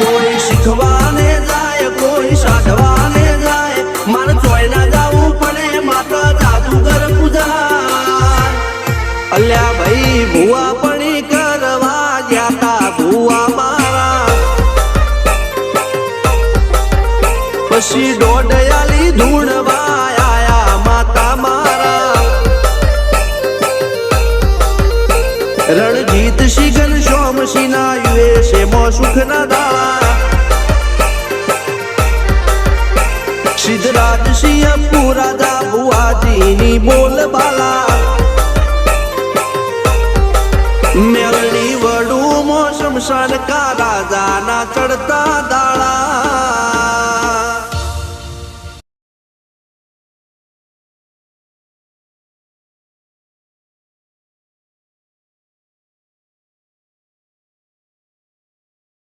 કોઈ શીખવાને જાય કોઈ સાધવાને જાય મારે ચોય ના જવું પડે માતા જાદુગર પૂજા અલ્યા ભાઈ ભુવા પણી કરવા જ્યાતા ભુવા મારા પછી દોડયાલી ધૂણવા આયા માતા મારા રણજીત શિગન સોમસી ના યુએસે મો સુખ ના દાળા સિદ્ધરાજ સિંહ પુરાદા ભુવાજીની બોલ બાલા મેલની વડું મો શમશાન કા રાજાના ચડતા દા